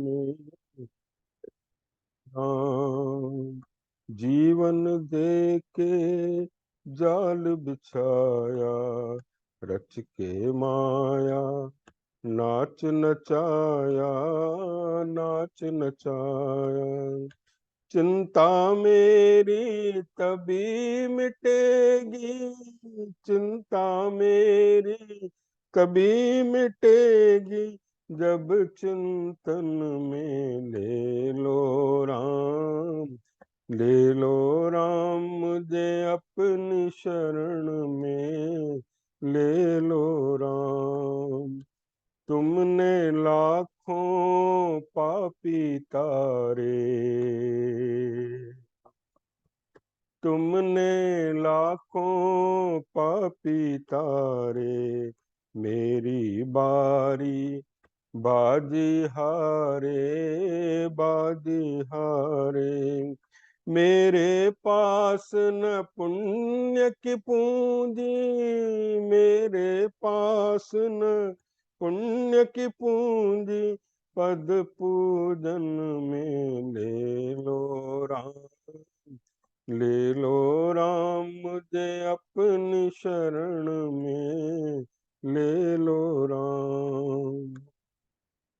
में राम। जीवन दे के जाल बिछाया, रच के माया नाच नचाया, नाच नचाया। चिंता मेरी तभी मिटेगी, चिंता मेरी कभी मिटेगी, जब चिंतन में ले लो राम। ले लो राम मुझे अपनी शरण में, ले लो राम। तुमने लाखों पापी तारे, तुमने लाखों पापी तारे, मेरी बारी बाजी हारे, बाजी हारे। मेरे पास न पुण्य की पूंजी, मेरे पास न पुण्य की पूंजी, पद पूजन में ले लो राम। ले लो राम मुझे अपनी शरण में, ले लो राम।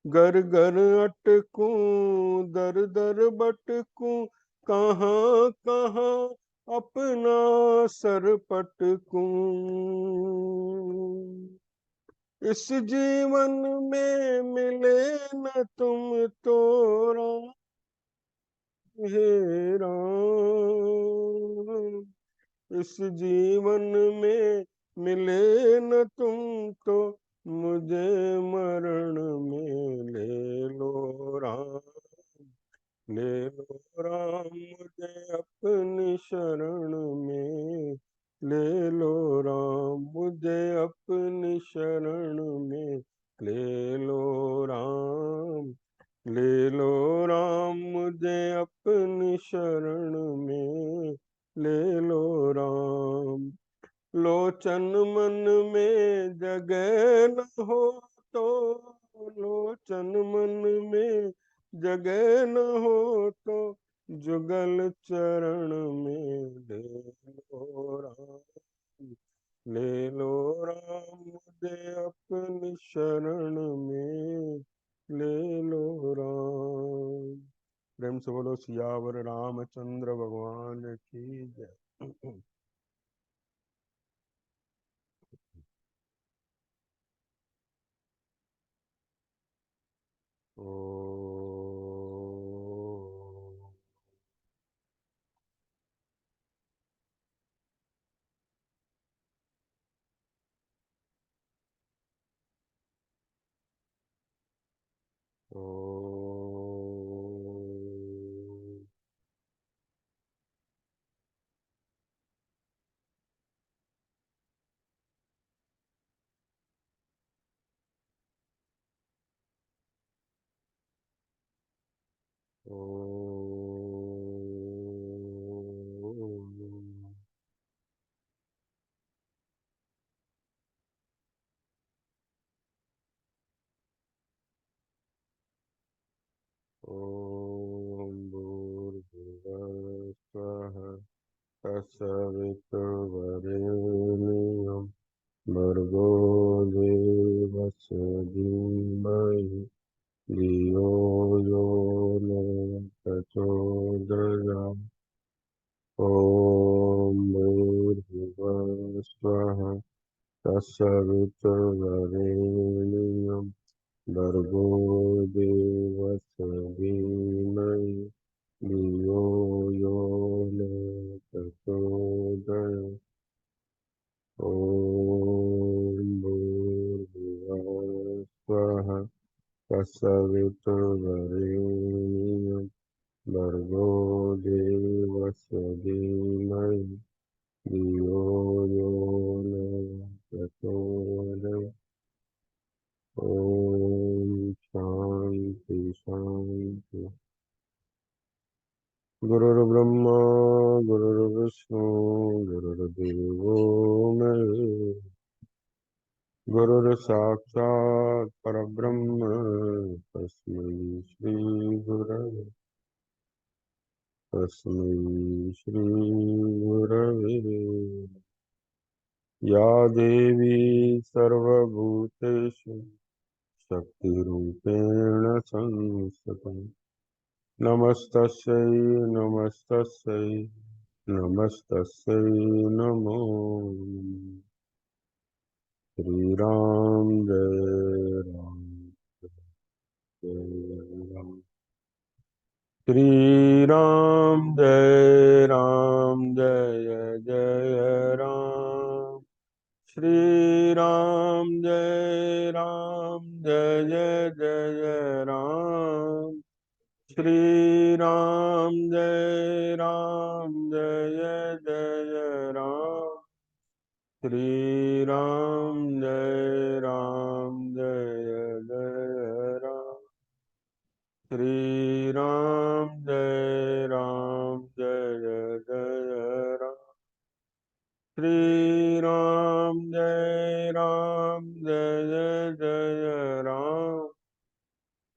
घर घर अटकूं, दर दर भटकूं, कहाँ कहाँ अपना सर पटकूं। इस जीवन में मिले न तुम तो राम, हे राम। इस जीवन में मिले न तुम तो, मुझे मरण में ले लो राम। ले लो राम मुझे अपनी शरण में, ले लो राम मुझे अपनी शरण में, ले लो राम। ले लो राम मुझे अपनी शरण में, ले लो राम। लोचन मन में जगह न हो तो, लोचन मन में जगह न हो तो, जुगल चरण में ले लो राम। ले लो राम मुझे अपनी शरण में, ले लो राम। प्रेम से बोलो सियावर रामचंद्र भगवान की जय। ओ ओ ओ ओम भूर्भुवः स्वः तत्सवितुर्वरेण्यं भर्गो देवस्य धीमहि धियो यो न प्रचोदयात्। ॐ भूर्भुवः स्वः तत्सवितुर्वरेण्यं भर्गो देवस्य धीमहि धियो यो न प्रचोदयात्। ॐ भूर्भुवः स्वः तत्सवितुर्वरेण्यं भर्गो देवस्य धीमहि धियो यो न प्रचोदयात्। ओम शांति शांति। गुरुर्ब्रह्मा गुरुर्विष्णु गुरुर्देवो महेश्वरः। गुरुर्साक्षात् परब्रह्म तस्मै श्री गुरवे तस्मै श्री गुरवे या देवी सर्वभूतेषु शक्तिरूपेण संस्थिता नमस्तस्यै नमस्तस्यै नमस्तस्यै नमो नमः। श्री राम जय राम जय राम श्री राम जय राम जय जय राम श्री राम जय राम जय जय जय राम श्री राम जय राम जय जय राम श्री राम जय राम जय जय राम श्री राम जय राम जय जय राम श्री राम जय राम जय जय राम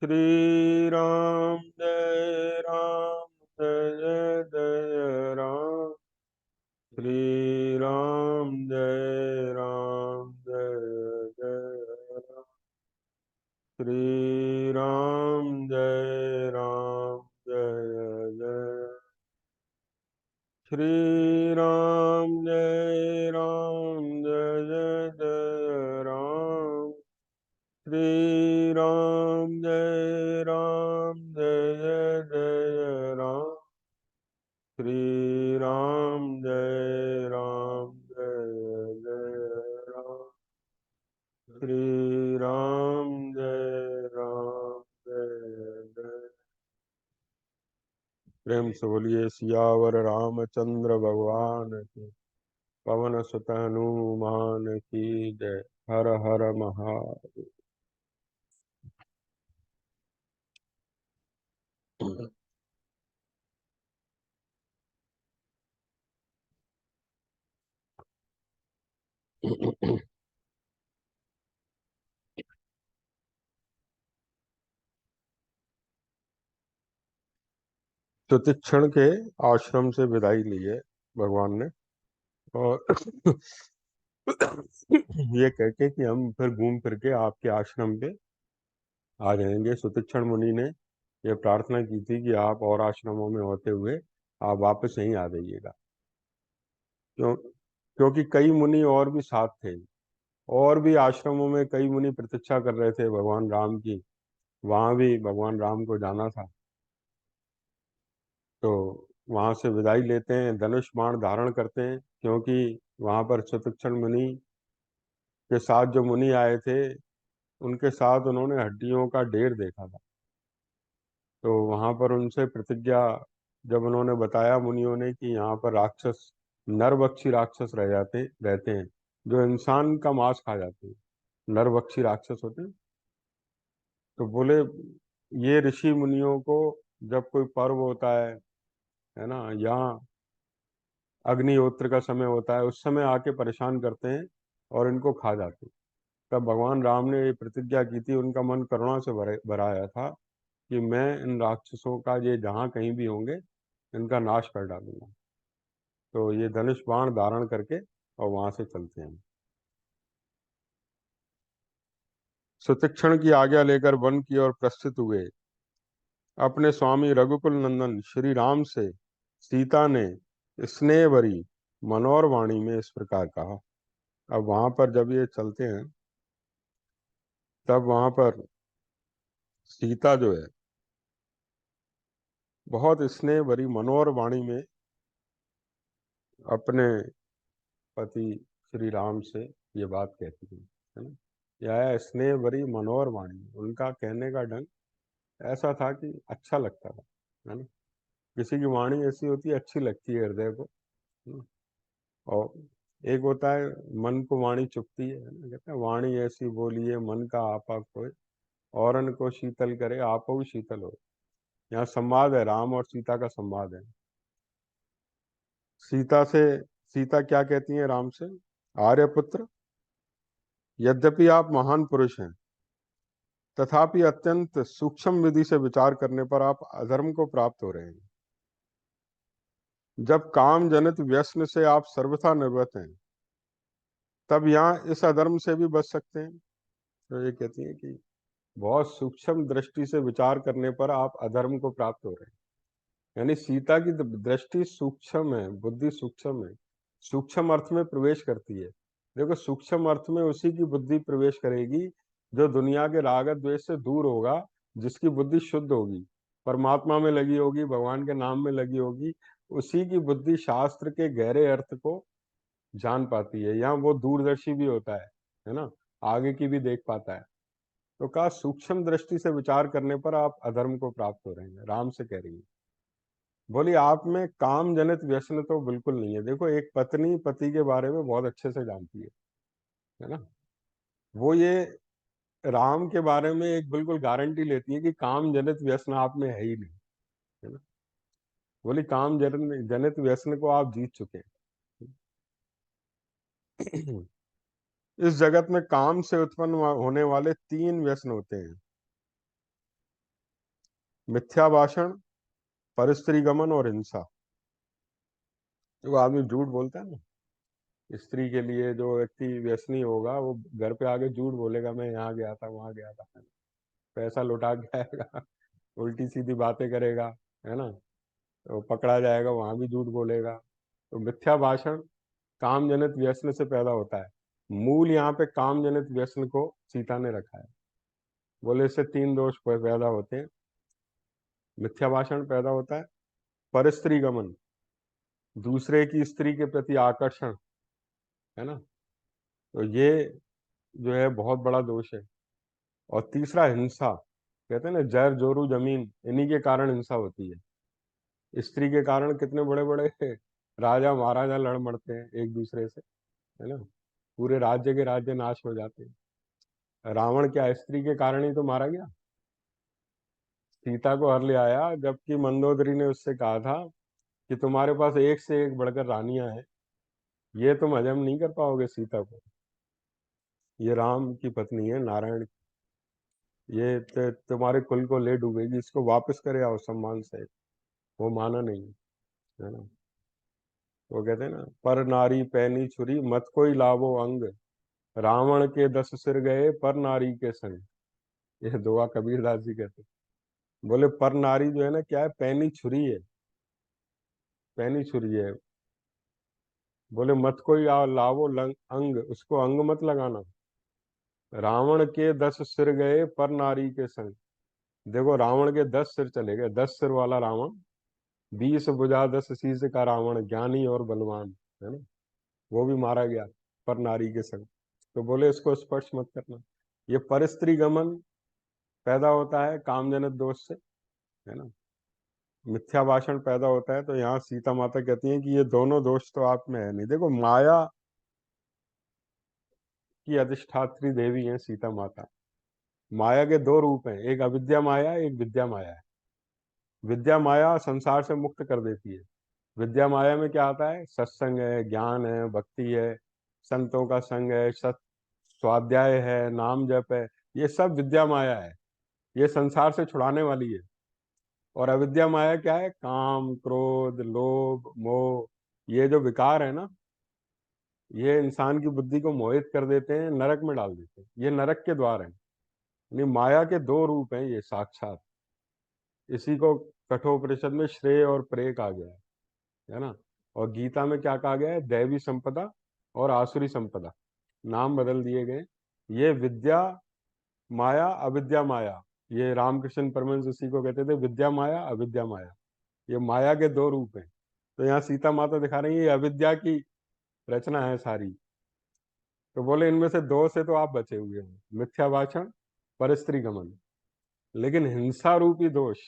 श्री राम जय राम जय जय राम श्री राम जय राम जय जय राम श्री राम जय राम जय जय श्री राम जय राम जय जय राम श्री राम जय राम जय जय राम श्री राम जय राम जय जय राम श्री राम जय राम जय जय प्रेम से बोलिए सियावर रामचंद्र भगवान की पवन सुत हनुमान की जय। हर हर महादेव। सुतीक्षण के आश्रम से विदाई ली है भगवान ने, और ये कह के कि हम फिर घूम फिर के आपके आश्रम पे आ जाएंगे। सुतीक्षण मुनि ने ये प्रार्थना की थी कि आप और आश्रमों में होते हुए आप वापस यहीं आ जाइएगा, क्योंकि कई मुनि और भी साथ थे, और भी आश्रमों में कई मुनि प्रतीक्षा कर रहे थे भगवान राम की, वहां भी भगवान राम को जाना था। तो वहां से विदाई लेते हैं, धनुष बाण धारण करते हैं, क्योंकि वहां पर सुतीक्षण मुनि के साथ जो मुनि आए थे उनके साथ उन्होंने हड्डियों का ढेर देखा था। तो वहां पर उनसे प्रतिज्ञा जब उन्होंने बताया मुनियों ने कि यहाँ पर राक्षस, नरभक्षी राक्षस रहते हैं, जो इंसान का मांस खा जाते हैं, नरभक्षी राक्षस होते हैं। तो बोले ये ऋषि मुनियों को जब कोई पर्व होता है ना, यहाँ अग्निहोत्र का समय होता है, उस समय आके परेशान करते हैं और इनको खा जाते हैं। तब भगवान राम ने ये प्रतिज्ञा की थी, उनका मन करुणा से भरा आया था कि मैं इन राक्षसों का, ये जहाँ कहीं भी होंगे, इनका नाश कर डालूंगा। तो ये धनुष बाण धारण करके और वहां से चलते हैं। सुतीक्षण की आज्ञा लेकर वन की ओर प्रस्थित हुए। अपने स्वामी रघुकुल नंदन श्री राम से सीता ने स्नेह भरी मनोहर वाणी में इस प्रकार कहा। अब वहां पर जब ये चलते हैं, तब वहां पर सीता जो है बहुत स्नेह भरी मनोहर वाणी में अपने पति श्री राम से ये बात कहती है ना। यह स्नेह भरी मनोहर वाणी, उनका कहने का ढंग ऐसा था कि अच्छा लगता था, है ना। किसी की वाणी ऐसी होती है, अच्छी लगती है हृदय को, है ना? और एक होता है मन को वाणी चुभती है ना, कहते हैं वाणी ऐसी बोली है मन का आपा खोए, औरन को शीतल करे आपो शीतल हो। यहाँ संवाद है, राम और सीता का संवाद है। सीता से, सीता क्या कहती है राम से, आर्यपुत्र यद्यपि आप महान पुरुष हैं, तथापि अत्यंत सूक्ष्म विधि से विचार करने पर आप अधर्म को प्राप्त हो रहे हैं। जब काम जनित व्यसन से आप सर्वथा निर्वृत हैं, तब यहाँ इस अधर्म से भी बच सकते हैं। तो ये कहती है कि बहुत सूक्ष्म दृष्टि से विचार करने पर आप अधर्म को प्राप्त हो रहे हैं। यानी सीता की दृष्टि सूक्ष्म है, बुद्धि सूक्ष्म है, सूक्ष्म अर्थ में प्रवेश करती है। देखो, सूक्ष्म अर्थ में उसी की बुद्धि प्रवेश करेगी जो दुनिया के राग द्वेष से दूर होगा, जिसकी बुद्धि शुद्ध होगी, परमात्मा में लगी होगी, भगवान के नाम में लगी होगी। उसी की बुद्धि शास्त्र के गहरे अर्थ को जान पाती है। यहाँ वो दूरदर्शी भी होता है ना, आगे की भी देख पाता है। तो कहा सूक्ष्म दृष्टि से विचार करने पर आप अधर्म को प्राप्त हो रहे हैं, राम से कह रही है। बोली आप में काम जनित व्यसन तो बिल्कुल नहीं है। देखो, एक पत्नी पति के बारे में बहुत अच्छे से जानती है ना। वो ये राम के बारे में एक बिल्कुल गारंटी लेती है कि काम जनित व्यसन आप में है ही नहीं, है ना। बोली काम जनित जनित व्यसन को आप जीत चुके हैं। इस जगत में काम से उत्पन्न होने वाले तीन व्यसन होते हैं: मिथ्या भाषण, परस्त्री गमन और हिंसा। जो आदमी झूठ बोलता है ना, स्त्री के लिए जो व्यक्ति व्यसनी होगा वो घर पे आके झूठ बोलेगा, मैं यहाँ गया था, वहां गया था, पैसा लुटा के आएगा, उल्टी सीधी बातें करेगा, है ना। तो पकड़ा जाएगा, वहां भी झूठ बोलेगा। तो मिथ्या भाषण काम जनित व्यसन से पैदा होता है। मूल यहाँ पे काम जनित व्यसन को सीता ने रखा है। बोले इससे तीन दोष पैदा होते हैं। मिथ्या भाषण पैदा होता है, परस्त्री गमन, दूसरे की स्त्री के प्रति आकर्षण, है ना। तो ये जो है बहुत बड़ा दोष है। और तीसरा हिंसा, कहते हैं ना जर जोरू जमीन, इन्हीं के कारण हिंसा होती है। स्त्री के कारण कितने बड़े बड़े राजा महाराजा लड़ मरते हैं एक दूसरे से, है ना। पूरे राज्य के राज्य नाश हो जाते हैं। रावण क्या स्त्री के कारण ही तो मारा गया, सीता को हर ले आया, जबकि मंदोदरी ने उससे कहा था कि तुम्हारे पास एक से एक बढ़कर रानियां हैं, ये तुम हजम नहीं कर पाओगे सीता को, ये राम की पत्नी है, नारायण की। ये तुम्हारे कुल को ले डूबेगी, इसको वापस करे आओ सम्मान से। वो माना नहीं, है ना। वो कहते हैं ना, पर नारी पैनी छुरी मत कोई लावो अंग, रावण के 10 सिर गए पर नारी के संग। ये दुआ कबीरदास जी कहते हैं। बोले पर नारी जो है ना, क्या है, पैनी छुरी है, पैनी छुरी है। बोले मत कोई लावो अंग, उसको अंग मत लगाना, रावण के 10 सिर गए पर नारी के संग। देखो, रावण के 10 सिर चले गए, 10 सिर वाला रावण, 20 भुजा 10 शीश का रावण, ज्ञानी और बलवान, है ना, वो भी मारा गया पर नारी के संग। तो बोले इसको स्पर्श मत करना। ये परस्त्री गमन पैदा होता है कामजनक दोष से, है ना। मिथ्या भाषण पैदा होता है। तो यहाँ सीता माता कहती हैं कि ये दोनों दोष तो आप में है नहीं। देखो, माया की अधिष्ठात्री देवी है सीता माता। माया के दो रूप हैं, एक अविद्या माया, एक विद्या माया है। विद्या माया संसार से मुक्त कर देती है। विद्या माया में क्या आता है, सत्संग है, ज्ञान है, भक्ति है, संतों का संग है, सत स्वाध्याय है, नाम जप है। ये सब विद्या माया है, ये संसार से छुड़ाने वाली है। और अविद्या माया क्या है, काम क्रोध लोभ मोह, ये जो विकार है ना, ये इंसान की बुद्धि को मोहित कर देते हैं, नरक में डाल देते हैं। ये नरक के द्वार हैं। यानी माया के दो रूप हैं ये साक्षात। इसी को कठोपनिषद में श्रेय और प्रेय कहा गया है ना। और गीता में क्या कहा गया है, दैवी संपदा और आसुरी संपदा, नाम बदल दिए गए। ये विद्या माया अविद्या माया, ये रामकृष्ण परमहंस इसी को कहते थे, विद्या माया अविद्या माया। ये माया के दो रूप हैं। तो यहाँ सीता माता दिखा रही है ये अविद्या की रचना है सारी। तो बोले इनमें से दो से तो आप बचे हुए हैं, मिथ्या भाषण, परस्त्री गमन। लेकिन हिंसा रूपी दोष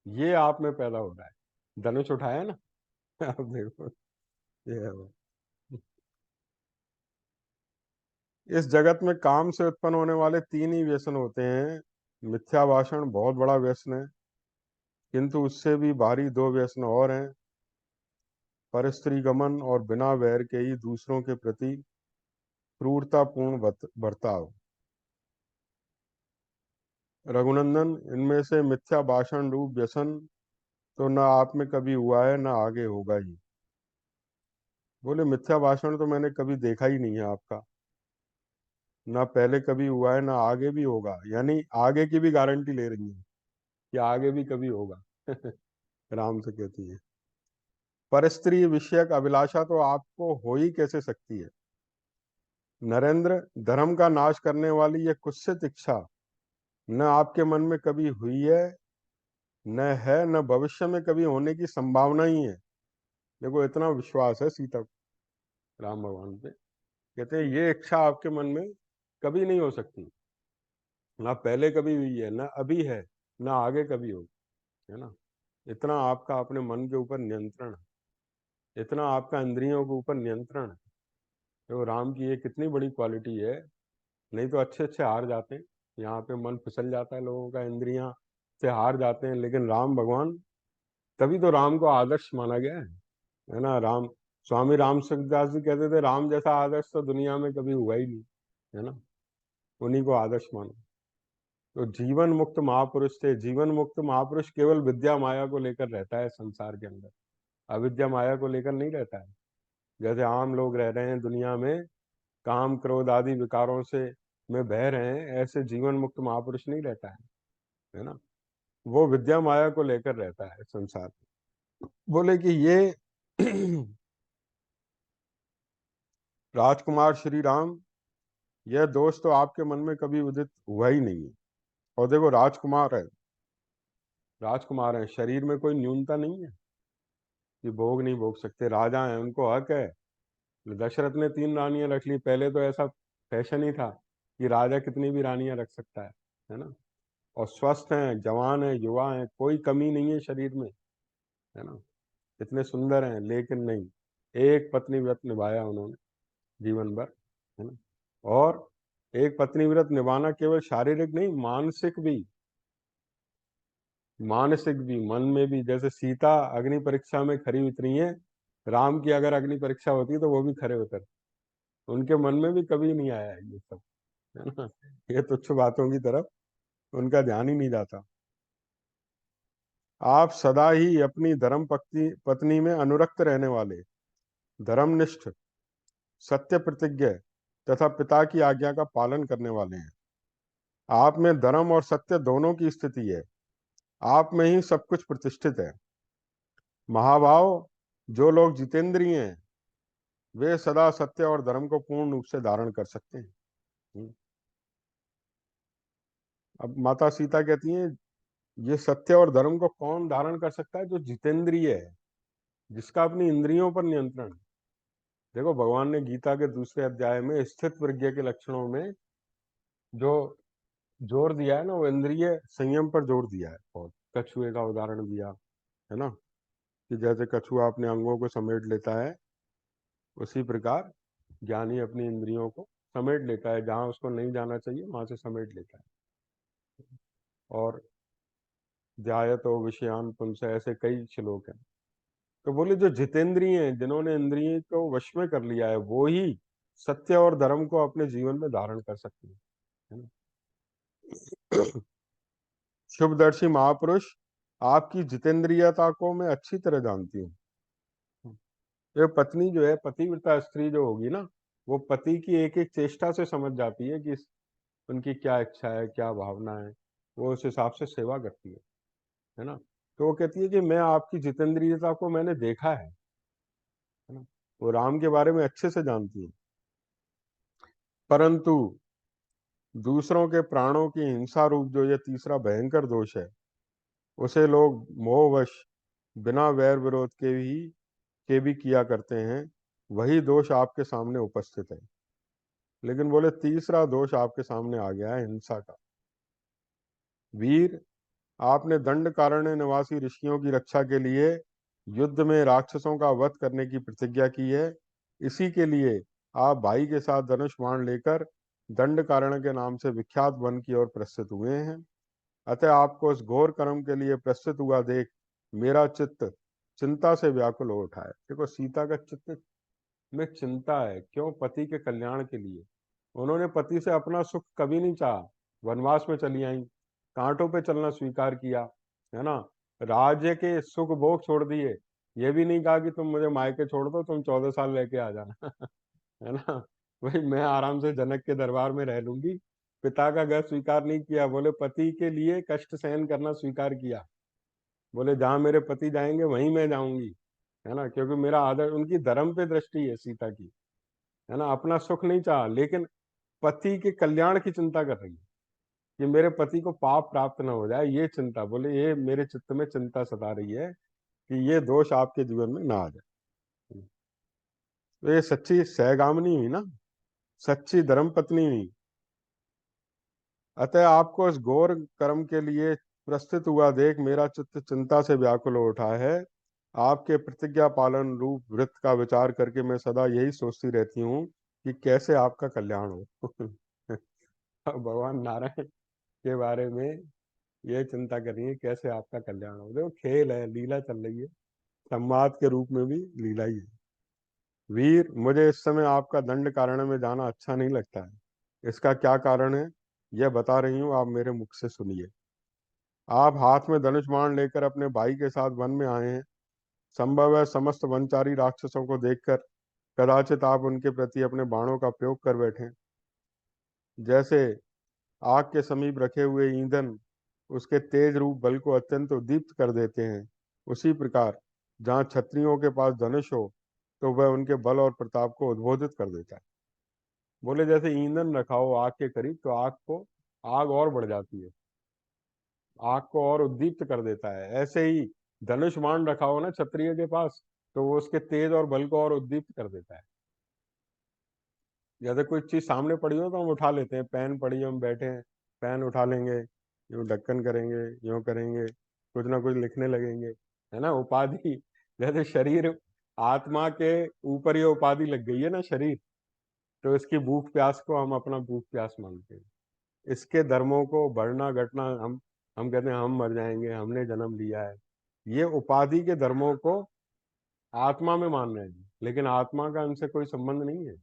ये आप में पैदा हो रहा है। धनुष उठाया ना। आप देखो, ये है वो। इस जगत में काम से उत्पन्न होने वाले तीन ही व्यसन होते हैं। मिथ्या भाषण बहुत बड़ा व्यसन है, किंतु उससे भी भारी दो व्यसन और हैं: परस्त्री गमन और बिना वैर के ही दूसरों के प्रति क्रूरतापूर्ण बर्ताव। रघुनंदन, इनमें से मिथ्या भाषण रूप व्यसन तो न आप में कभी हुआ है न आगे होगा ही। बोले मिथ्या भाषण तो मैंने कभी देखा ही नहीं है आपका, ना पहले कभी हुआ है ना आगे भी होगा, यानी आगे की भी गारंटी ले रही है कि आगे भी कभी होगा। राम से कहती है, परस्त्री विषयक अभिलाषा तो आपको हो ही कैसे सकती है नरेंद्र। धर्म का नाश करने वाली यह कुत्सित इच्छा न आपके मन में कभी हुई है, न है, न भविष्य में कभी होने की संभावना ही है। देखो इतना विश्वास है सीता को राम भगवान पे, कहते हैं ये इच्छा आपके मन में कभी नहीं हो सकती, ना पहले कभी हुई है, ना अभी है, ना आगे कभी होगी, है ना। इतना आपका अपने मन के ऊपर नियंत्रण है, इतना आपका इंद्रियों के ऊपर नियंत्रण है। तो राम की ये कितनी बड़ी क्वालिटी है। नहीं तो अच्छे अच्छे हार जाते हैं, यहाँ पे मन फिसल जाता है लोगों का, इंद्रियां से हार जाते हैं, लेकिन राम भगवान, तभी तो राम को आदर्श माना गया है ना। राम, स्वामी राम सुखदास जी कहते थे राम जैसा आदर्श तो दुनिया में कभी हुआ ही नहीं, है ना। उन्हीं को आदर्श माना। तो जीवन मुक्त महापुरुष थे। जीवन मुक्त महापुरुष केवल विद्या माया को लेकर रहता है संसार के अंदर, अविद्या माया को लेकर नहीं रहता है। जैसे आम लोग रह रहे हैं दुनिया में, काम क्रोध आदि विकारों से में बह रहे हैं, ऐसे जीवन मुक्त महापुरुष नहीं रहता है ना। वो विद्या माया को लेकर रहता है संसार में। बोले कि ये राजकुमार श्री राम, यह दोष तो आपके मन में कभी उदित हुआ ही नहीं है। और देखो राजकुमार है, राजकुमार है, शरीर में कोई न्यूनता नहीं है कि भोग नहीं भोग सकते, राजा हैं, उनको हक है। दशरथ ने 3 रानियां रख ली, पहले तो ऐसा फैशन ही था कि राजा कितनी भी रानियां रख सकता है ना। और स्वस्थ हैं, जवान हैं, युवा हैं, कोई कमी नहीं है शरीर में, है ना। इतने सुंदर हैं, लेकिन नहीं, एक पत्नी व्रत निभाया उन्होंने जीवन भर, है ना। और एक पत्नी व्रत निभाना केवल शारीरिक नहीं, मानसिक भी, मानसिक भी, मन में भी। जैसे सीता अग्नि परीक्षा में खरी उतरी है, राम की अगर अग्नि परीक्षा होती तो वो भी खरे उतर, उनके मन में भी कभी नहीं आया ये सब, है ना। ये तुच्छ बातों की तरफ उनका ध्यान ही नहीं जाता। आप सदा ही अपनी धर्म पत्नी पत्नी में अनुरक्त रहने वाले, धर्मनिष्ठ, सत्य प्रतिज्ञ तथा पिता की आज्ञा का पालन करने वाले हैं। आप में धर्म और सत्य दोनों की स्थिति है, आप में ही सब कुछ प्रतिष्ठित है। महाभाव, जो लोग जितेंद्रिय हैं वे सदा सत्य और धर्म को पूर्ण रूप से धारण कर सकते हैं। अब माता सीता कहती हैं ये सत्य और धर्म को कौन धारण कर सकता है, जो जितेंद्रिय है, जिसका अपनी इंद्रियों पर नियंत्रण है। देखो भगवान ने गीता के दूसरे अध्याय में स्थित प्रज्ञा के लक्षणों में जो जोर दिया है ना, वो इंद्रिय संयम पर जोर दिया है। और कछुए का उदाहरण दिया है ना, कि जैसे कछुआ अपने अंगों को समेट लेता है, उसी प्रकार ज्ञानी अपनी इंद्रियों को समेट लेता है, जहां उसको नहीं जाना चाहिए वहां से समेट लेता है। और ध्यायतो विषयान पुंस, ऐसे कई श्लोक हैं। तो बोले जो जितेंद्रिय हैं, जिन्होंने इंद्रिय को वश में कर लिया है, वो ही सत्य और धर्म को अपने जीवन में धारण कर सकते हैं, है ना। शुभदर्शी महापुरुष, आपकी जितेंद्रियता को मैं अच्छी तरह जानती हूँ। ये पत्नी जो है, पतिव्रता स्त्री जो होगी ना, वो पति की एक एक चेष्टा से समझ जाती है कि उनकी क्या इच्छा है, क्या भावना है, वो उस हिसाब से सेवा करती है ना। तो वो कहती है कि मैं आपकी जितेंद्रियता को मैंने देखा है ना। वो राम के बारे में अच्छे से जानती है। परंतु दूसरों के प्राणों की हिंसा रूप जो ये तीसरा भयंकर दोष है, उसे लोग मोहवश बिना वैर विरोध के भी किया करते हैं। वही दोष आपके सामने उपस्थित है। लेकिन बोले तीसरा दोष आपके सामने आ गया है, हिंसा का। वीर, आपने दंड कारण्य निवासी ऋषियों की रक्षा के लिए युद्ध में राक्षसों का वध करने की प्रतिज्ञा की है। इसी के लिए आप भाई के साथ धनुष बाण लेकर दंड कारण के नाम से विख्यात वन की ओर प्रस्थित हुए हैं। अतः आपको उस घोर कर्म के लिए प्रस्तुत हुआ देख मेरा चित्त चिंता से व्याकुल हो उठा है। देखो सीता का चित्त में चिंता है। क्यों? पति के कल्याण के लिए। उन्होंने पति से अपना सुख कभी नहीं चाहा। वनवास में चली आई, कांटों पे चलना स्वीकार किया, है ना। राज्य के सुख भोग छोड़ दिए। ये भी नहीं कहा कि तुम मुझे मायके छोड़ दो, तुम 14 साल लेके आ जाना। है ना। भाई मैं आराम से जनक के दरबार में रह लूंगी। पिता का घर स्वीकार नहीं किया, बोले पति के लिए कष्ट सहन करना स्वीकार किया। बोले जहां मेरे पति जाएंगे वहीं मैं जाऊंगी, है ना, क्योंकि मेरा आदर, उनकी धर्म पे दृष्टि है सीता की, है ना। अपना सुख नहीं चाहा, लेकिन पति के कल्याण की चिंता कर रही है कि मेरे पति को पाप प्राप्त न हो जाए, ये चिंता। बोले ये मेरे चित्त में चिंता सता रही है कि ये दोष आपके जीवन में ना आ जाए। तो ये सच्ची सहगामिनी हुई ना, सच्ची धर्म पत्नी हुई। अतः आपको इस घोर कर्म के लिए प्रस्तुत हुआ देख मेरा चित्त चिंता से व्याकुल हो उठा है। आपके प्रतिज्ञा पालन रूप व्रत का विचार करके मैं सदा यही सोचती रहती हूँ कि कैसे आपका कल्याण हो। भगवान नारायण के बारे में ये चिंता कर रही है, कैसे आपका कल्याण हो। देखो खेल है, लीला चल रही है, संवाद के रूप में भी लीला ही है। वीर, मुझे इस समय आपका दंड कारण्य में जाना अच्छा नहीं लगता है। इसका क्या कारण है, यह बता रही हूँ, आप मेरे मुख से सुनिए। आप हाथ में धनुष बाण लेकर अपने भाई के साथ वन में आए हैं। संभव है समस्त वनचारी राक्षसों को देखकर कदाचित आप उनके प्रति अपने बाणों का प्रयोग कर बैठे। जैसे आग के समीप रखे हुए ईंधन उसके तेज रूप बल को अत्यंत उद्दीप्त कर देते हैं, उसी प्रकार जहाँ क्षत्रियों के पास धनुष हो तो वह उनके बल और प्रताप को उद्बोधित कर देता है। बोले जैसे ईंधन रखा हो आग के करीब तो आग और बढ़ जाती है, आग को और उद्दीप्त कर देता है। ऐसे ही धनुष बाण रखा हो ना क्षत्रिय के पास, तो वो उसके तेज और बल को और उद्दीप्त कर देता है। जैसे कोई चीज सामने पड़ी हो तो हम उठा लेते हैं, पेन पड़ी है हम बैठे हैं, पेन उठा लेंगे, यूं ढक्कन करेंगे, यूं करेंगे, कुछ ना कुछ लिखने लगेंगे, है ना। उपाधि, जैसे शरीर, आत्मा के ऊपर ये उपाधि लग गई है ना शरीर, तो इसकी भूख प्यास को हम अपना भूख प्यास मानते हैं। इसके धर्मों को बढ़ना घटना हम कहते हैं हम मर जाएंगे, हमने जन्म लिया है। ये उपाधि के धर्मों को आत्मा में मान रहे हैं, लेकिन आत्मा का इनसे कोई संबंध नहीं है।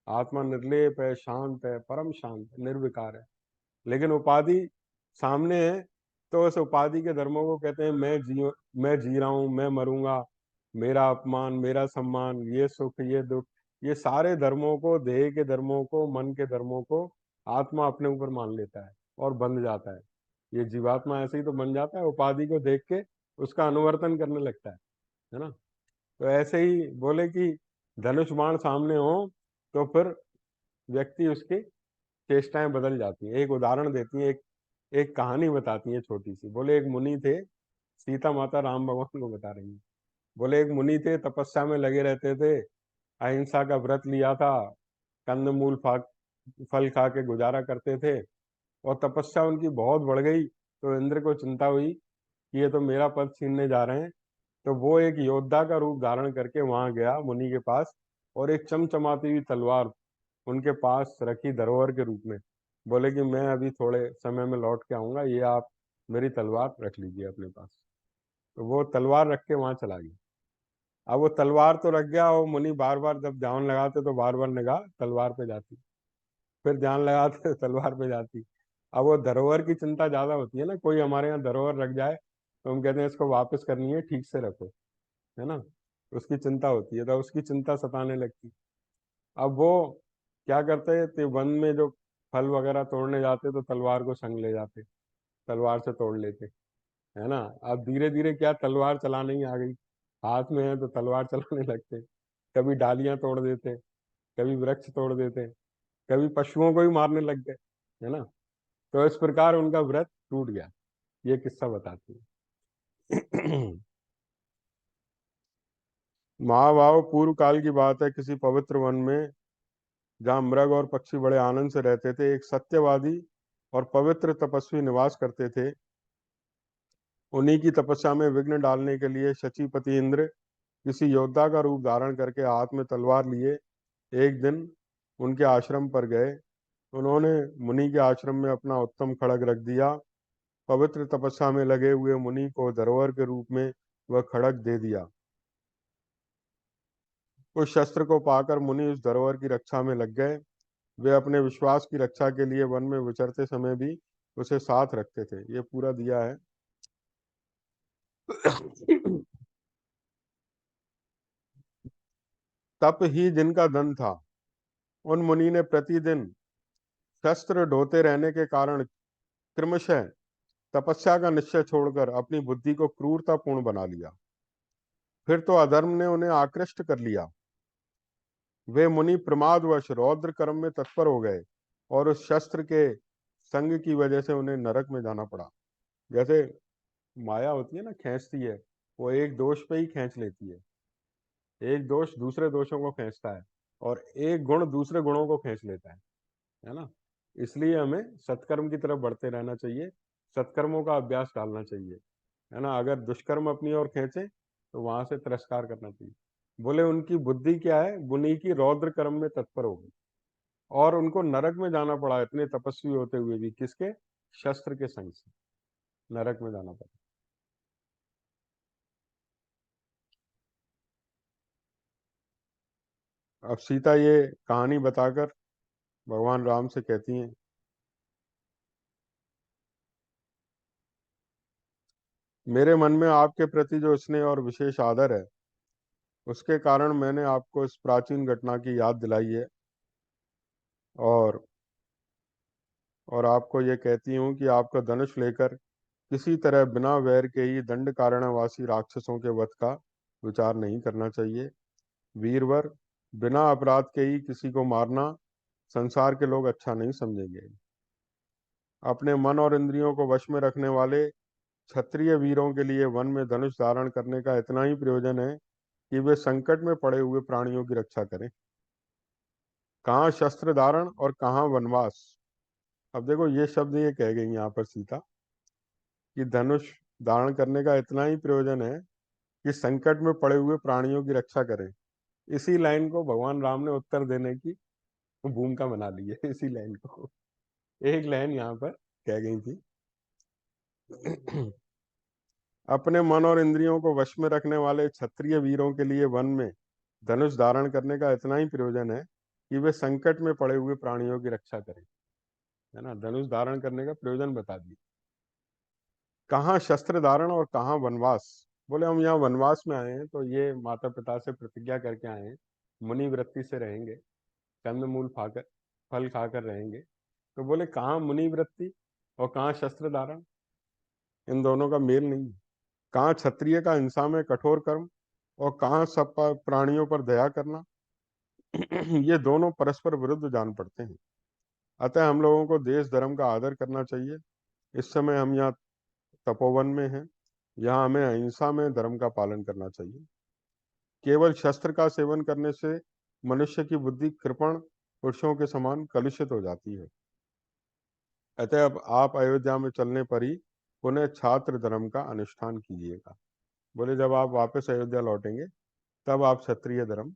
आत्मा निर्लेप है, शांत है, परम शांत है, निर्विकार है। लेकिन उपाधि सामने है, तो उस उपाधि के धर्मों को कहते हैं मैं जी रहा हूं, मैं मरूंगा, मेरा अपमान, मेरा सम्मान, ये सुख, ये दुख। ये सारे धर्मों को, देह के धर्मों को, मन के धर्मों को आत्मा अपने ऊपर मान लेता है और बंध जाता है। ये जीवात्मा ऐसे ही तो बन जाता है, उपाधि को देख के उसका अनुवर्तन करने लगता है ना। तो ऐसे ही बोले कि धनुष बाण सामने हो तो फिर व्यक्ति उसकी चेष्टाएं बदल जाती हैं। एक उदाहरण देती है, एक एक कहानी बताती है छोटी सी। बोले एक मुनि थे, सीता माता राम भगवान को बता रही है। बोले एक मुनि थे, तपस्या में लगे रहते थे, अहिंसा का व्रत लिया था, कंदमूल फल खा के गुजारा करते थे। और तपस्या उनकी बहुत बढ़ गई, तो इंद्र को चिंता हुई कि ये तो मेरा पद छीनने जा रहे हैं। तो वो एक योद्धा का रूप धारण करके वहां गया मुनि के पास, और एक चमचमाती हुई तलवार उनके पास रखी धरोहर के रूप में। बोले कि मैं अभी थोड़े समय में लौट के आऊंगा, ये आप मेरी तलवार रख लीजिए अपने पास। तो वो तलवार रख के वहां चला गया। अब वो तलवार तो रख गया, वो मुनि बार बार जब ध्यान लगाते तो बार बार निगाह तलवार पे जाती, फिर ध्यान लगाते तो तलवार पे जाती। अब वो धरोहर की चिंता ज्यादा होती है ना, कोई हमारे यहाँ धरोहर रख जाए तो हम कहते हैं इसको वापस करनी है, ठीक से रखो, है ना। उसकी चिंता होती है, तो उसकी चिंता सताने लगती। अब वो क्या करते थे, वन में जो फल वगैरह तोड़ने जाते तो तलवार को संग ले जाते, तलवार से तोड़ लेते, है ना। अब धीरे धीरे क्या तलवार चलाने ही आ गई, हाथ में है तो तलवार चलाने लगते। कभी डालियां तोड़ देते, कभी वृक्ष तोड़ देते, कभी पशुओं को ही मारने लग गए, है ना। तो इस प्रकार उनका व्रत टूट गया। ये किस्सा बताती है। महाभाव, पूर्व काल की बात है, किसी पवित्र वन में जहाँ मृग और पक्षी बड़े आनंद से रहते थे, एक सत्यवादी और पवित्र तपस्वी निवास करते थे। उन्हीं की तपस्या में विघ्न डालने के लिए शचीपति इंद्र किसी योद्धा का रूप धारण करके हाथ में तलवार लिए एक दिन उनके आश्रम पर गए। उन्होंने मुनि के आश्रम में अपना उत्तम खड्ग रख दिया। पवित्र तपस्या में लगे हुए मुनि को धरोहर के रूप में वह खड्ग दे दिया। उस शस्त्र को पाकर मुनि उस धरोहर की रक्षा में लग गए। वे अपने विश्वास की रक्षा के लिए वन में विचरते समय भी उसे साथ रखते थे। ये पूरा दिया है। तप ही जिनका धन था, उन मुनि ने प्रतिदिन शस्त्र ढोते रहने के कारण क्रमशः तपस्या का निश्चय छोड़कर अपनी बुद्धि को क्रूरतापूर्ण बना लिया। फिर तो अधर्म ने उन्हें आकृष्ट कर लिया। वे मुनि प्रमादवश रौद्र कर्म में तत्पर हो गए और उस शस्त्र के संग की वजह से उन्हें नरक में जाना पड़ा। जैसे माया होती है ना, खींचती है, वो एक दोष पे ही खींच लेती है। एक दोष दूसरे दोषों को खींचता है और एक गुण दूसरे गुणों को खींच लेता है ना। इसलिए हमें सत्कर्म की तरफ बढ़ते रहना चाहिए, सत्कर्मों का अभ्यास डालना चाहिए, है ना। अगर दुष्कर्म अपनी ओर खींचे तो वहां से तिरस्कार करना चाहिए। बोले उनकी बुद्धि क्या है, बुनी की रौद्र कर्म में तत्पर हो गई और उनको नरक में जाना पड़ा, इतने तपस्वी होते हुए भी। किसके? शस्त्र के संग से नरक में जाना पड़ा। अब सीता ये कहानी बताकर भगवान राम से कहती हैं, मेरे मन में आपके प्रति जो स्नेह और विशेष आदर है, उसके कारण मैंने आपको इस प्राचीन घटना की याद दिलाई है। और आपको ये कहती हूँ कि आपका धनुष लेकर किसी तरह बिना वैर के ही दंड कारण्यवासी राक्षसों के वध का विचार नहीं करना चाहिए। वीरवर, बिना अपराध के ही किसी को मारना संसार के लोग अच्छा नहीं समझेंगे। अपने मन और इंद्रियों को वश में रखने वाले क्षत्रिय वीरों के लिए वन में धनुष धारण करने का इतना ही प्रयोजन है कि वे संकट में पड़े हुए प्राणियों की रक्षा करें। कहाँ शस्त्र धारण और कहाँ वनवास। अब देखो ये शब्द ये कह गई यहाँ पर सीता कि धनुष धारण करने का इतना ही प्रयोजन है कि संकट में पड़े हुए प्राणियों की रक्षा करें। इसी लाइन को भगवान राम ने उत्तर देने की भूमिका बना ली है। इसी लाइन को एक लाइन यहाँ पर कह गई थी। अपने मन और इंद्रियों को वश में रखने वाले क्षत्रिय वीरों के लिए वन में धनुष धारण करने का इतना ही प्रयोजन है कि वे संकट में पड़े हुए प्राणियों की रक्षा करें, है ना। धनुष धारण करने का प्रयोजन बता दिया। कहाँ शस्त्र धारण और कहाँ वनवास। बोले हम यहाँ वनवास में आए हैं तो ये माता पिता से प्रतिज्ञा करके आए हैं, मुनि वृत्ति से रहेंगे, कंद मूल खाकर फल खाकर रहेंगे। तो बोले कहाँ मुनि वृत्ति और कहाँ शस्त्र धारण, इन दोनों का मेल नहीं है। कहाँ क्षत्रिय का हिंसा में कठोर कर्म और कहाँ सब प्राणियों पर दया करना। ये दोनों परस्पर विरुद्ध जान पड़ते हैं। अतः हम लोगों को देश धर्म का आदर करना चाहिए। इस समय हम यहाँ तपोवन में हैं, यहाँ हमें अहिंसा में धर्म का पालन करना चाहिए। केवल शस्त्र का सेवन करने से मनुष्य की बुद्धि कृपण पुरुषों के समान कलुषित हो जाती है। अतः अब आप अयोध्या में चलने पर ही पुनः छात्र धर्म का अनुष्ठान कीजिएगा। बोले जब आप वापस अयोध्या लौटेंगे तब आप क्षत्रिय धर्म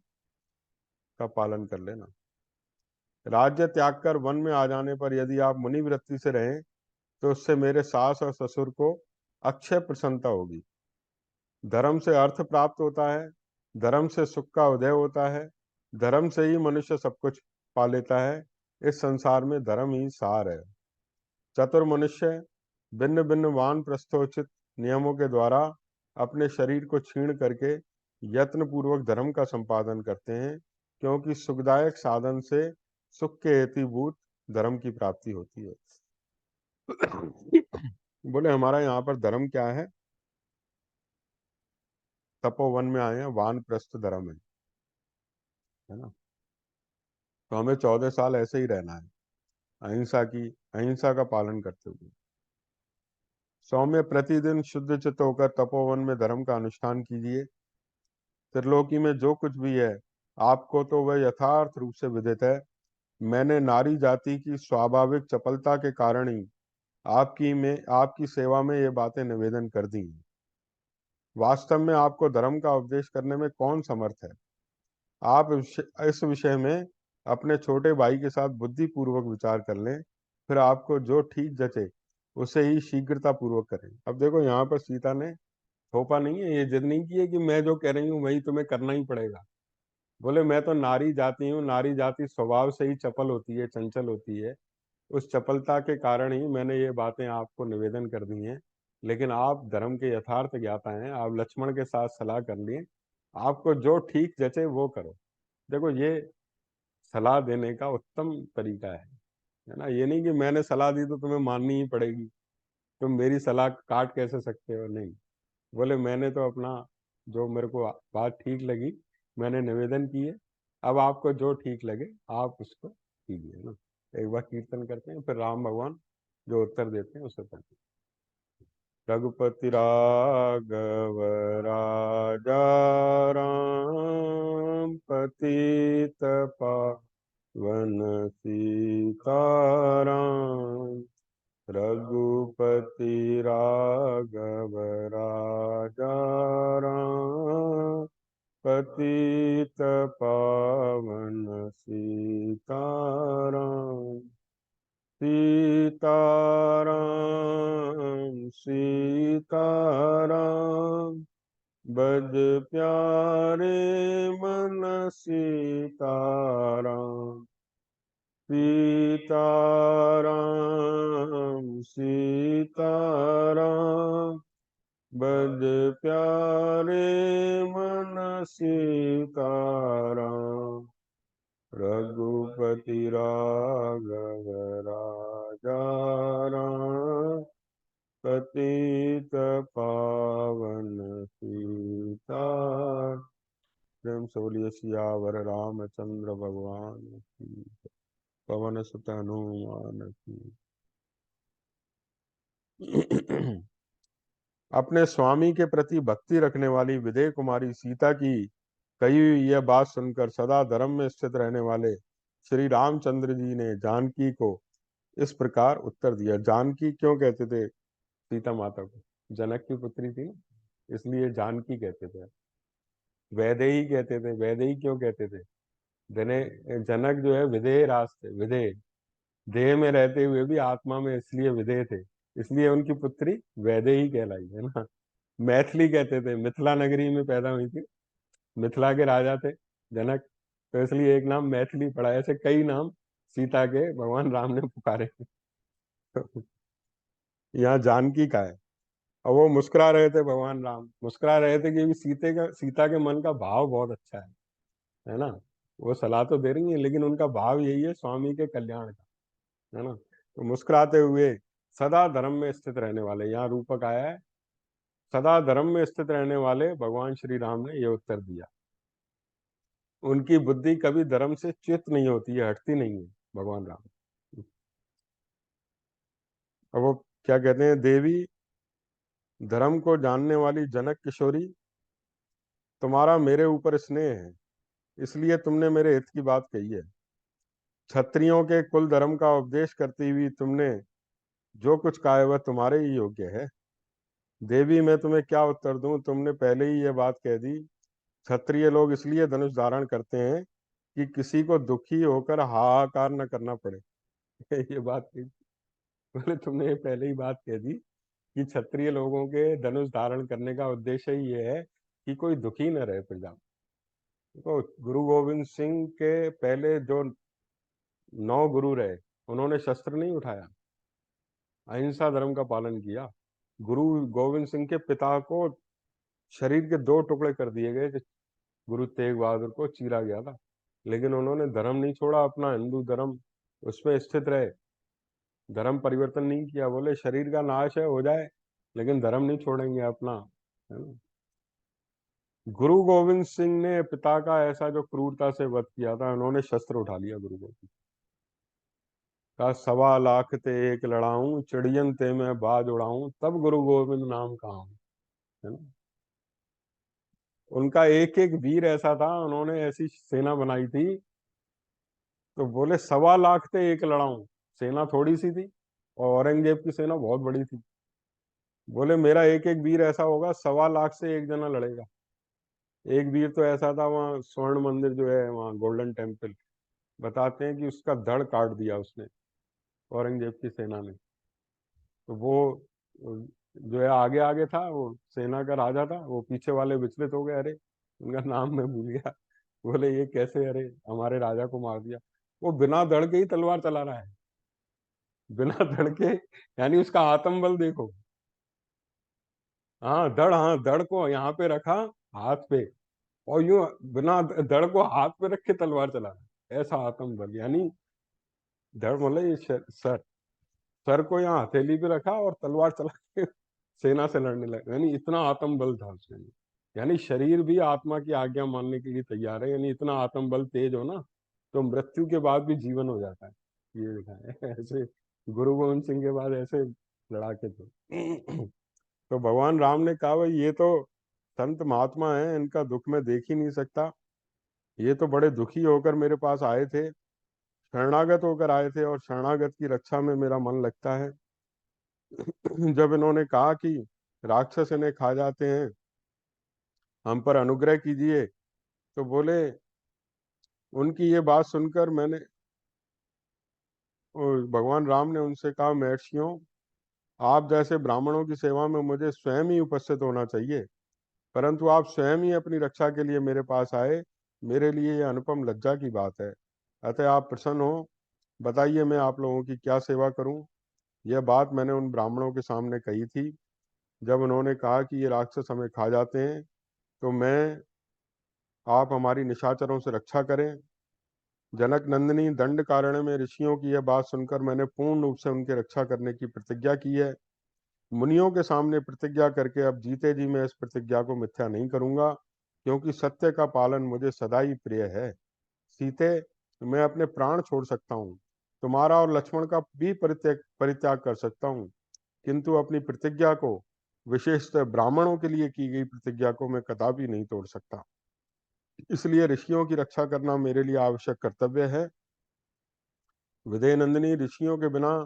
का पालन कर लेना। राज्य त्याग कर वन में आ जाने पर यदि आप मुनि वृत्ति से रहें तो उससे मेरे सास और ससुर को अक्षय प्रसन्नता होगी। धर्म से अर्थ प्राप्त होता है, धर्म से सुख का उदय होता है, धर्म से ही मनुष्य सब कुछ पा लेता है। इस संसार में धर्म ही सार है। चतुर मनुष्य भिन्न भिन्न वान प्रस्थोचित नियमों के द्वारा अपने शरीर को क्षीण करके यत्न पूर्वक धर्म का संपादन करते हैं, क्योंकि सुखदायक साधन से सुख के हेतुभूत धर्म की प्राप्ति होती है। बोले हमारा यहाँ पर धर्म क्या है? तपोवन में आए हैं, वानप्रस्थ धर्म है ना। तो हमें 14 साल ऐसे ही रहना है, अहिंसा का पालन करते हुए। सौम्य प्रतिदिन शुद्ध चित्त होकर तपोवन में धर्म का अनुष्ठान कीजिए। त्रिलोकी में जो कुछ भी है आपको तो वह यथार्थ रूप से विदित है। मैंने नारी जाति की स्वाभाविक चपलता के कारण ही आपकी सेवा में ये बातें निवेदन कर दी हैं। वास्तव में आपको धर्म का उपदेश करने में कौन समर्थ है? आप इस विषय में अपने छोटे भाई के साथ बुद्धि पूर्वक विचार कर लें, फिर आपको जो ठीक जचे उसे ही शीघ्रता पूर्वक करें। अब देखो यहाँ पर सीता ने थोपा नहीं है, ये जिद नहीं की है कि मैं जो कह रही हूँ वही तुम्हें करना ही पड़ेगा। बोले मैं तो नारी जाति हूँ, नारी जाति स्वभाव से ही चपल होती है, चंचल होती है। उस चपलता के कारण ही मैंने ये बातें आपको निवेदन कर दी हैं। लेकिन आप धर्म के यथार्थ ज्ञाता हैं, आप लक्ष्मण के साथ सलाह कर लिए, आपको जो ठीक जचे वो करो। देखो, ये सलाह देने का उत्तम तरीका है ना। ये नहीं कि मैंने सलाह दी तो तुम्हें माननी ही पड़ेगी, तुम मेरी सलाह काट कैसे सकते हो, नहीं। बोले मैंने तो अपना, जो मेरे को बात ठीक लगी मैंने निवेदन की है, अब आपको जो ठीक लगे आप उसको कीजिए ना। एक बार कीर्तन करते हैं, फिर राम भगवान जो उत्तर देते हैं उसे पढ़ते हैं। रघुपति राघव राजा राम, पतित पावन सीताराम। रघुपति राघव राजा राम, पतित पावन सीताराम। सीताराम सीताराम, बज प्यारे मन सीताराम। सीताराम सीताराम, बज प्यारे मन सीताराम। रघुपति राघव राजा राम, पतित पावन सीता। प्रेम से बोलिए सियावर रामचंद्र भगवान की, पवन सुत हनुमान की। अपने स्वामी के प्रति भक्ति रखने वाली विदेह कुमारी सीता की कही हुई यह बात सुनकर सदा धर्म में स्थित रहने वाले श्री रामचंद्र जी ने जानकी को इस प्रकार उत्तर दिया। जानकी क्यों कहते थे सीता माता को? जनक की पुत्री थी ना, इसलिए जानकी कहते थे। वैदेही कहते थे। वैदेही क्यों कहते थे? जने जनक जो है विदेह राज थे, विदेह, देह में रहते हुए भी आत्मा में इसलिए विदेह थे, इसलिए उनकी पुत्री वैदेही कहलाई, है ना। मैथिली कहते थे, मिथिला नगरी में पैदा हुई थी, मिथिला के राजा थे जनक, तो इसलिए एक नाम मैथिली पड़ा। ऐसे कई नाम सीता के भगवान राम ने पुकारे। यहाँ जानकी का है। और वो मुस्कुरा रहे थे, भगवान राम मुस्कुरा रहे थे कि सीता के मन का भाव बहुत अच्छा है ना। वो सलाह तो दे रही है लेकिन उनका भाव यही है स्वामी के कल्याण का, है ना। तो मुस्कुराते हुए सदा धर्म में स्थित रहने वाले, यहाँ रूपक आया है, सदा धर्म में स्थित रहने वाले भगवान श्री राम ने ये उत्तर दिया। उनकी बुद्धि कभी धर्म से च्युत नहीं होती है, हटती नहीं है भगवान राम। अब वो क्या कहते हैं, देवी धर्म को जानने वाली जनक किशोरी, तुम्हारा मेरे ऊपर स्नेह है, इसलिए तुमने मेरे हित की बात कही है। क्षत्रियों के कुल धर्म का उपदेश करती हुई तुमने जो कुछ कहा है वह तुम्हारे ही योग्य है। देवी मैं तुम्हें क्या उत्तर दूं, तुमने पहले ही यह बात कह दी। क्षत्रिय लोग इसलिए धनुष धारण करते हैं कि किसी को दुखी होकर हाहाकार न करना पड़े। ये बात कही। बोले तुमने ये पहले ही बात कह दी कि क्षत्रिय लोगों के धनुष धारण करने का उद्देश्य ही ये है कि कोई दुखी न रहे प्रजा में। तो गुरु गोविंद सिंह के पहले जो 9 गुरु रहे, उन्होंने शस्त्र नहीं उठाया, अहिंसा धर्म का पालन किया। गुरु गोविंद सिंह के पिता को शरीर के 2 टुकड़े कर दिए गए, गुरु तेग बहादुर को चीरा गया था, लेकिन उन्होंने धर्म नहीं छोड़ा, अपना हिंदू धर्म उसमें स्थित रहे, धर्म परिवर्तन नहीं किया। बोले शरीर का नाश है, हो जाए, लेकिन धर्म नहीं छोड़ेंगे अपना, है ना। गुरु गोविंद सिंह ने पिता का ऐसा जो क्रूरता से वध किया था, उन्होंने शस्त्र उठा लिया। गुरु गोविंद का 1.25 लाख ते एक लड़ाऊं, चिड़ियन ते मैं बाज उड़ाऊं, तब गुरु गोविंद नाम कहा, है ना। उनका एक एक वीर ऐसा था, उन्होंने ऐसी सेना बनाई थी, तो बोले 1.25 लाख ते एक लड़ाऊं, सेना थोड़ी सी थी और औरंगजेब की सेना बहुत बड़ी थी। बोले मेरा एक एक वीर ऐसा होगा, 1.25 लाख से एक जना लड़ेगा। एक वीर तो ऐसा था, वहाँ स्वर्ण मंदिर जो है, वहाँ गोल्डन टेम्पल, बताते हैं कि उसका धड़ काट दिया उसने, औरंगजेब की सेना ने। तो वो जो है आगे आगे था, वो सेना का राजा था, वो पीछे वाले विचलित हो गए, अरे उनका नाम मैं भूल गया, बोले ये कैसे, अरे हमारे राजा को मार दिया। वो बिना धड़ के ही तलवार चला रहा है, बिना धड़ के, यानी उसका आत्मबल देखो। हाँ धड़, हाँ धड़ को यहाँ पे रखा, हाथ पे, और यूं बिना धड़ को हाथ पे रख के तलवार चला रहा है, ऐसा आत्मबल। यानी धड़ मतलब ये सर, सर को यहाँ हथेली पे रखा और तलवार चला के सेना से लड़ने लगा, यानी इतना आत्मबल था उसमें। यानी शरीर भी आत्मा की आज्ञा मानने के लिए तैयार है, यानी इतना आत्मबल तेज हो ना, तो मृत्यु के बाद भी जीवन हो जाता है। ये लिखा है ऐसे, गुरु गोविंद सिंह के बाद ऐसे लड़ाके थे। तो भगवान राम ने कहा भाई ये तो संत महात्मा है, इनका दुख मैं देख ही नहीं सकता। ये तो बड़े दुखी होकर मेरे पास आए थे, शरणागत होकर आए थे, और शरणागत की रक्षा में मेरा मन लगता है। जब इन्होंने कहा कि राक्षस इन्हें खा जाते हैं, हम पर अनुग्रह कीजिए, तो बोले, उनकी ये बात सुनकर मैंने, भगवान राम ने उनसे कहा, महर्षियों, आप जैसे ब्राह्मणों की सेवा में मुझे स्वयं ही उपस्थित होना चाहिए, परंतु आप स्वयं ही अपनी रक्षा के लिए मेरे पास आए, मेरे लिए यह अनुपम लज्जा की बात है। अतः आप प्रसन्न हो, बताइए मैं आप लोगों की क्या सेवा करूं। यह बात मैंने उन ब्राह्मणों के सामने कही थी। जब उन्होंने कहा कि ये राक्षस हमें खा जाते हैं, तो मैं, आप हमारी निशाचरों से रक्षा करें। जनक नंदिनी दंड कारण्य में ऋषियों की यह बात सुनकर मैंने पूर्ण रूप से उनकी रक्षा करने की प्रतिज्ञा की है। मुनियों के सामने प्रतिज्ञा करके अब जीते जी मैं इस प्रतिज्ञा को मिथ्या नहीं करूंगा, क्योंकि सत्य का पालन मुझे सदा ही प्रिय है। सीते, मैं अपने प्राण छोड़ सकता हूँ, तुम्हारा और लक्ष्मण का भी परित्याग परित्याग कर सकता हूँ, किंतु अपनी प्रतिज्ञा को, विशेषतः ब्राह्मणों के लिए की गई प्रतिज्ञा को मैं कदापि नहीं तोड़ सकता। इसलिए ऋषियों की रक्षा करना मेरे लिए आवश्यक कर्तव्य है। विदय नंदिनी, ऋषियों के बिना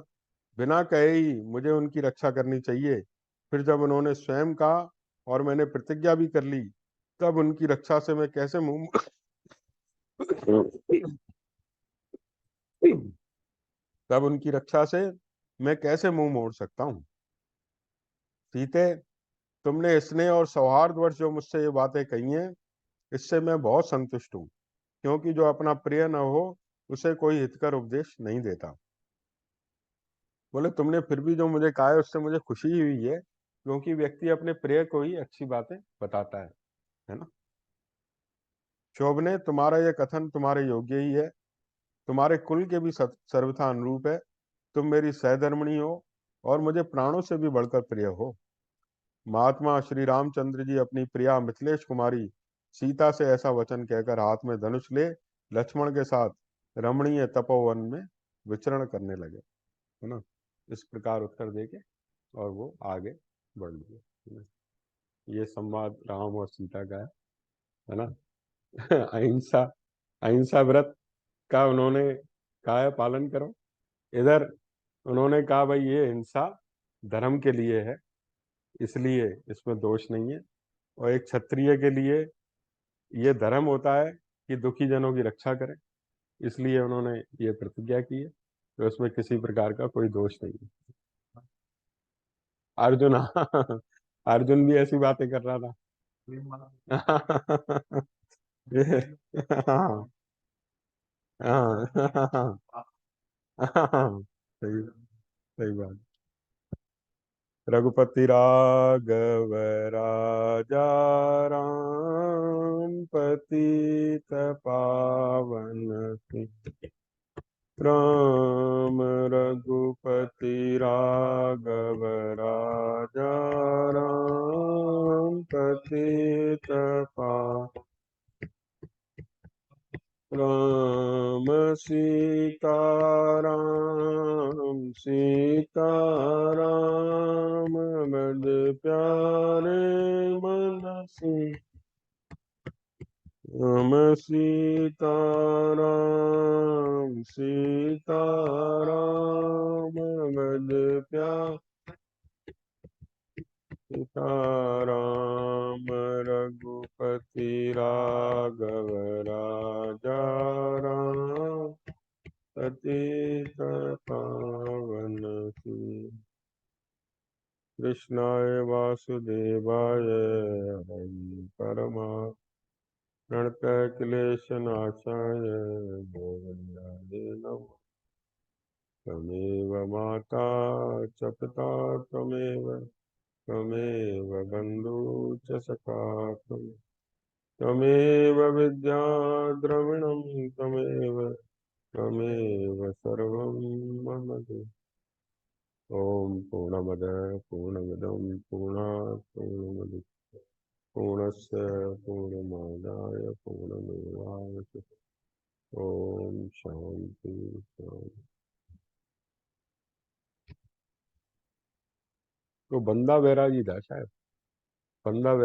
बिना कहे ही मुझे उनकी रक्षा करनी चाहिए। फिर जब उन्होंने स्वयं कहा और मैंने प्रतिज्ञा भी कर ली, तब उनकी रक्षा से मैं कैसे मुंह तब उनकी रक्षा से मैं कैसे मुंह मोड़ सकता हूँ। सीते, तुमने स्नेह और सौहार्दवर्ष जो मुझसे ये बातें कही हैं, इससे मैं बहुत संतुष्ट हूँ, क्योंकि जो अपना प्रिय न हो, उसे कोई हितकर उपदेश नहीं देता। बोले तुमने फिर भी जो मुझे कहा है उससे मुझे खुशी ही हुई है, क्योंकि व्यक्ति अपने प्रिय को ही अच्छी बातें बताता है ना। शोभने, तुम्हारा यह कथन तुम्हारे योग्य ही है, तुम्हारे कुल के भी सर्वथा अनुरूप है। तुम मेरी सहधर्मिणी हो और मुझे प्राणों से भी बढ़कर प्रिय हो। महात्मा श्री रामचंद्र जी अपनी प्रिया मिथिलेश कुमारी सीता से ऐसा वचन कहकर हाथ में धनुष ले लक्ष्मण के साथ रमणीय तपोवन में विचरण करने लगे, है ना। इस प्रकार उत्तर देके और वो आगे बढ़ लिए, है ना? ये संवाद राम और सीता का है ना। अहिंसा, अहिंसा व्रत का उन्होंने कहा है पालन करो। इधर उन्होंने कहा भाई ये हिंसा धर्म के लिए है, इसलिए इसमें दोष नहीं है। और एक क्षत्रिय के लिए ये धर्म होता है कि दुखी जनों की रक्षा करें, इसलिए उन्होंने ये प्रतिज्ञा की है, तो उसमें किसी प्रकार का कोई दोष नहीं है। अर्जुन, अर्जुन भी ऐसी बातें कर रहा था। ये- हाँ, हाँ, हाँ, सही, सही बात। रघुपति राघव राजा राम, पतित पावन सिंह। राम रघुपति राघव राजा राम, पतित पावन। राम सीता राम, सीता राम, बड़ प्यारे मन से। राम सीता राम, सीता राम, बड़ प्यारे। सीताराम रघुपति राघव राजा राम, पतित पावन सिंह। कृष्णाय वासुदेवाय हरि परमात्मने सकलक्लेशनाशाय गोविन्दाय नमः। त्वमेव माता च पिता त्वमेव, त्वमेव बन्धु च सखा त्वमेव विद्या द्रविणं त्वमेव, त्वमेव सर्वं मम ॐ पूर्णमद पूर्णमिदं पूर्णात् पूर्णमुदच्यते पूर्णस्य पूर्णमादाय पूर्णमेवावशिष्यते। ॐ शांति शांति। तो बंदा बैरागी था शायद, बंदा